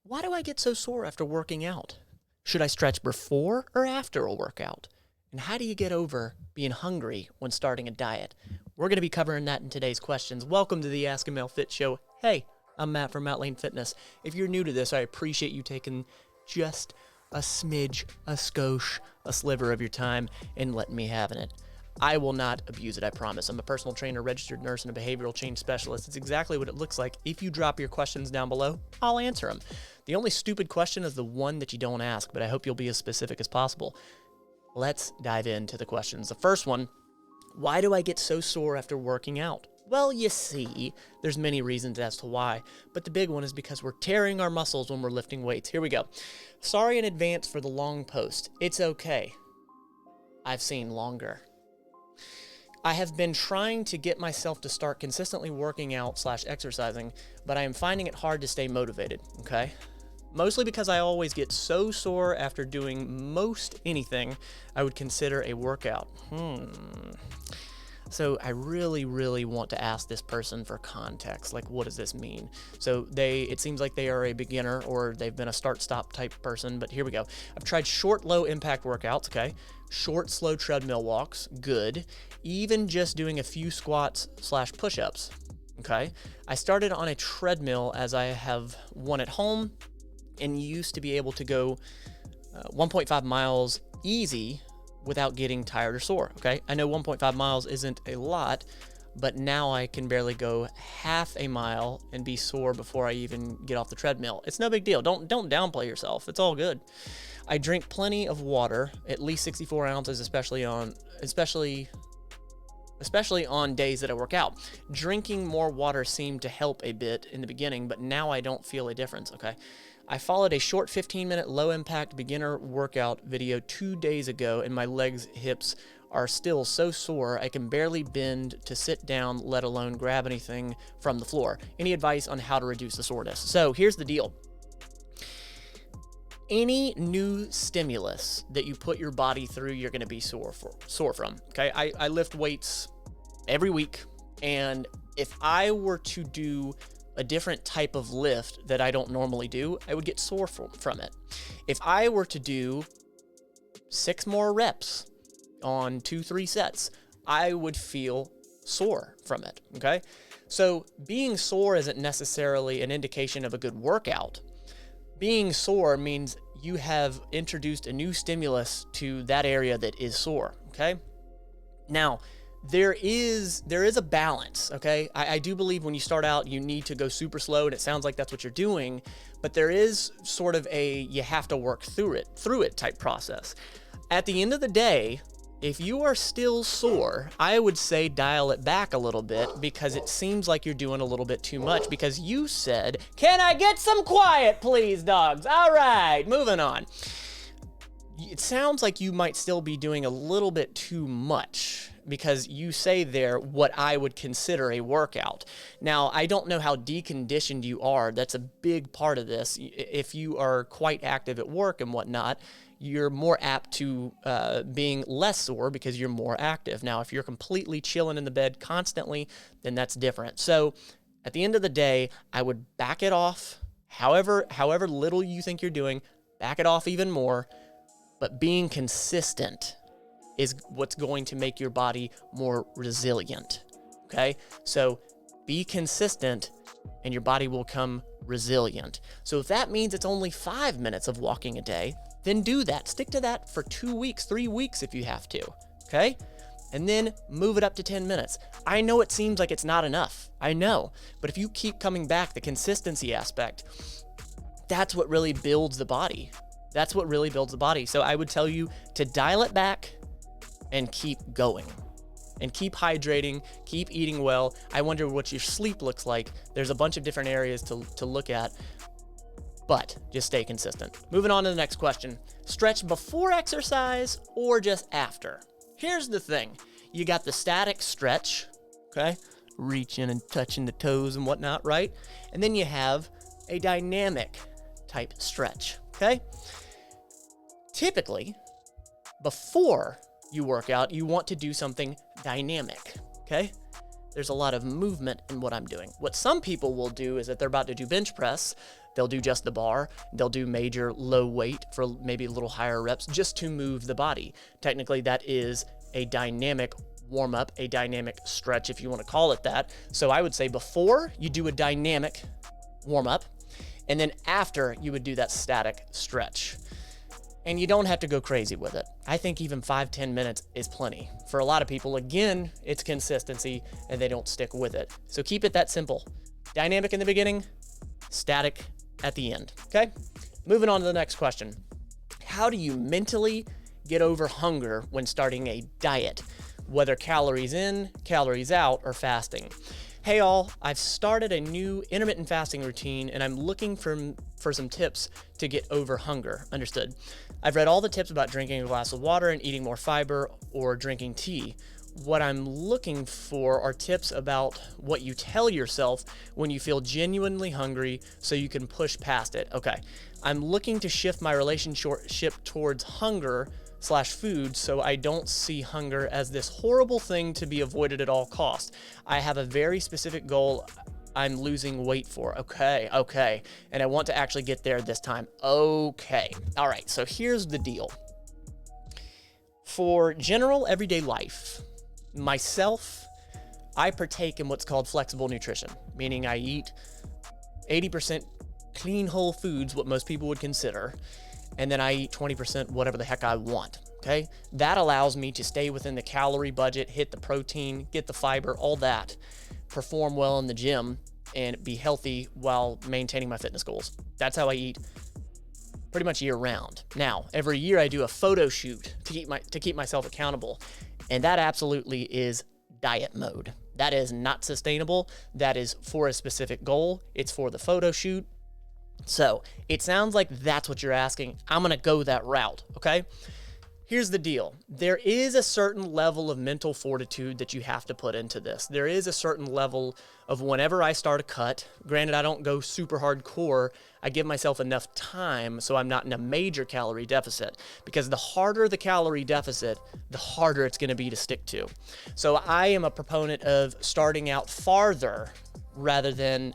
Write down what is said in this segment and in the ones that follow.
Why do I get so sore after working out? Should I stretch before or after a workout? And how do you get over being hungry when starting a diet? We're going to be covering that in today's questions. Welcome to the Ask a Male Fit Show. Hey, I'm Matt from Matt Lane Fitness. If you're new to this, I appreciate you taking just a smidge, a skosh, a sliver of your time and letting me have it. I will not abuse it, I promise. I'm a personal trainer, registered nurse, and a behavioral change specialist. It's exactly what it looks like. If you drop your questions down below, I'll answer them. The only stupid question is the one that you don't ask, but I hope you'll be as specific as possible. Let's dive into the questions. The first one, why do I get so sore after working out? Well, you see, there's many reasons as to why, but the big one is because we're tearing our muscles when we're lifting weights. Here we go. Sorry in advance for the long post. It's okay. I've seen longer. I have been trying to get myself to start consistently working out / exercising, but I am finding it hard to stay motivated, okay? Mostly because I always get so sore after doing most anything I would consider a workout. So I really want to ask this person for context. Like, what does this mean? So it seems like they are a beginner or they've been a start-stop type person, but here we go. I've tried short, low-impact workouts, okay? Short, slow treadmill walks, good. Even just doing a few squats / push-ups, okay? I started on a treadmill as I have one at home and used to be able to go 1.5 miles easy without getting tired or sore, okay? I know 1.5 miles isn't a lot, but now I can barely go half a mile and be sore before I even get off the treadmill. It's no big deal. Don't downplay yourself. It's all good. I drink plenty of water, at least 64 ounces, especially on days that I work out. Drinking more water seemed to help a bit in the beginning, but now I don't feel a difference, okay? I followed a short 15-minute low-impact beginner workout video 2 days ago, and my legs, hips are still so sore I can barely bend to sit down, let alone grab anything from the floor. Any advice on how to reduce the soreness? So here's the deal. Any new stimulus that you put your body through, you're going to be sore from, okay? I lift weights every week, and if I were to do a different type of lift that I don't normally do, I would get sore from it. If I were to do 6 more reps on 2-3 sets, I would feel sore from it, okay? So being sore isn't necessarily an indication of a good workout. Being sore means you have introduced a new stimulus to that area that is sore, okay? Now, there is a balance, okay? I do believe when you start out, you need to go super slow, and it sounds like that's what you're doing, but there is sort of you have to work through it type process. At the end of the day, if you are still sore, I would say dial it back a little bit because it seems like you're doing a little bit too much because you said, "Can I get some quiet, please, dogs?" All right, moving on. It sounds like you might still be doing a little bit too much because you say there what I would consider a workout. Now, I don't know how deconditioned you are. That's a big part of this. If you are quite active at work and whatnot, you're more apt to being less sore because you're more active. Now, if you're completely chilling in the bed constantly, then that's different. So at the end of the day, I would back it off. However little you think you're doing, back it off even more. But being consistent is what's going to make your body more resilient, okay? So be consistent and your body will come resilient. So if that means it's only 5 minutes of walking a day, then do that. Stick to that for 2 weeks, 3 weeks if you have to, okay? And then move it up to 10 minutes. I know it seems like it's not enough. I know. But if you keep coming back, the consistency aspect, that's what really builds the body. That's what really builds the body. So I would tell you to dial it back and keep going. And keep hydrating, keep eating well. I wonder what your sleep looks like. There's a bunch of different areas to look at, but just stay consistent. Moving on to the next question. Stretch before exercise or just after? Here's the thing. You got the static stretch, okay? Reaching and touching the toes and whatnot, right? And then you have a dynamic type stretch, okay? Typically, before you work out, you want to do something dynamic, okay? There's a lot of movement in what I'm doing. What some people will do is that they're about to do bench press, they'll do just the bar. They'll do major low weight for maybe a little higher reps just to move the body. Technically, that is a dynamic warm up, a dynamic stretch, if you want to call it that. So I would say before you do a dynamic warm up, and then after you would do that static stretch. And you don't have to go crazy with it. I think even 5-10 minutes is plenty. For a lot of people, again, it's consistency and they don't stick with it. So keep it that simple. Dynamic in the beginning, static at the end, okay? Moving on to the next question. How do you mentally get over hunger when starting a diet, whether calories in, calories out, or fasting? Hey all, I've started a new intermittent fasting routine and I'm looking for some tips to get over hunger. Understood. I've read all the tips about drinking a glass of water and eating more fiber or drinking tea. What I'm looking for are tips about what you tell yourself when you feel genuinely hungry so you can push past it. Okay, I'm looking to shift my relationship towards hunger/food so I don't see hunger as this horrible thing to be avoided at all costs. I have a very specific goal I'm losing weight for. Okay. And I want to actually get there this time. Okay. All right. So here's the deal. For general everyday life, myself, I partake in what's called flexible nutrition, meaning I eat 80% clean whole foods, what most people would consider, and then I eat 20% whatever the heck I want. Okay. That allows me to stay within the calorie budget, hit the protein, get the fiber, all that, perform well in the gym, and be healthy while maintaining my fitness goals. That's how I eat pretty much year round. Now, every year I do a photo shoot to keep myself accountable. And that absolutely is diet mode. That is not sustainable. That is for a specific goal. It's for the photo shoot. So it sounds like that's what you're asking. I'm going to go that route. Okay. Here's the deal. There is a certain level of mental fortitude that you have to put into this. There is a certain level of whenever I start a cut, granted I don't go super hardcore, I give myself enough time so I'm not in a major calorie deficit, because the harder the calorie deficit, the harder it's going to be to stick to. So I am a proponent of starting out farther and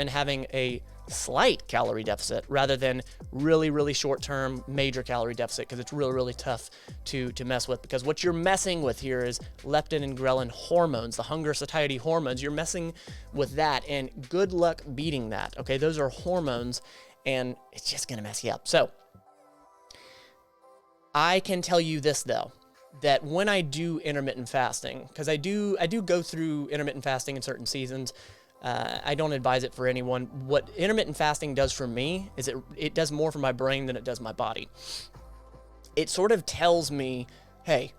having a slight calorie deficit rather than really short-term major calorie deficit, because it's really tough to mess with, because what you're messing with here is leptin and ghrelin hormones, the hunger satiety hormones. You're messing with that, and good luck beating that. Okay, those are hormones and it's just gonna mess you up. So I can tell you this though, that when I do intermittent fasting, because I do go through intermittent fasting in certain seasons, I don't advise it for anyone. What intermittent fasting does for me is it does more for my brain than it does my body. It sort of tells me, hey,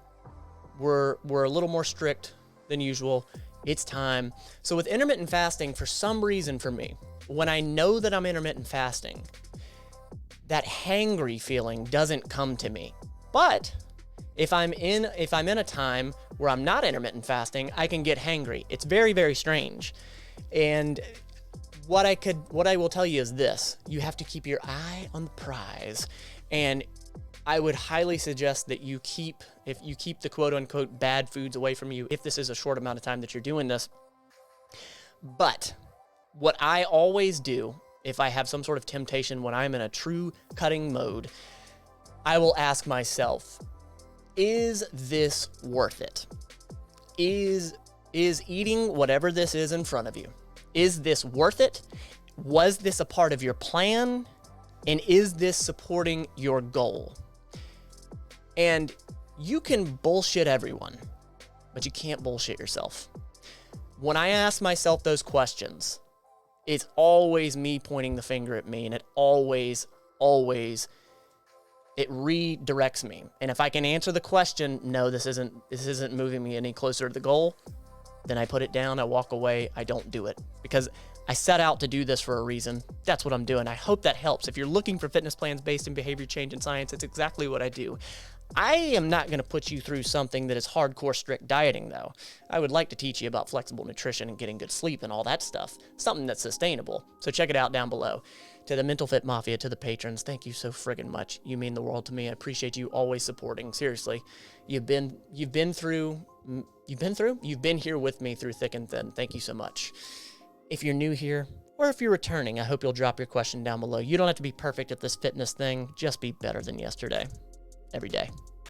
we're a little more strict than usual. It's time. So with intermittent fasting, for some reason for me, when I know that I'm intermittent fasting, that hangry feeling doesn't come to me. But if I'm in a time where I'm not intermittent fasting, I can get hangry. It's very strange. And what I will tell you is this: you have to keep your eye on the prize. And I would highly suggest that if you keep the quote unquote bad foods away from you, if this is a short amount of time that you're doing this. But what I always do, if I have some sort of temptation when I'm in a true cutting mode, I will ask myself, is this worth it? Is eating whatever this is in front of you, is this worth it? Was this a part of your plan? And is this supporting your goal? And you can bullshit everyone, but you can't bullshit yourself. When I ask myself those questions, it's always me pointing the finger at me, and it always it redirects me. And if I can answer the question, no, this isn't moving me any closer to the goal, then I put it down, I walk away, I don't do it, because I set out to do this for a reason. That's what I'm doing. I hope that helps. If you're looking for fitness plans based in behavior change and science, it's exactly what I do. I am not going to put you through something that is hardcore strict dieting, though. I would like to teach you about flexible nutrition and getting good sleep and all that stuff, something that's sustainable. So check it out down below. To the Mental Fit Mafia, to the patrons, thank you so friggin' much. You mean the world to me. I appreciate you always supporting. Seriously, you've been here with me through thick and thin. Thank you so much. If you're new here, Or if you're returning, I hope you'll drop your question down below. You don't have to be perfect at this fitness thing. Just be better than yesterday every day.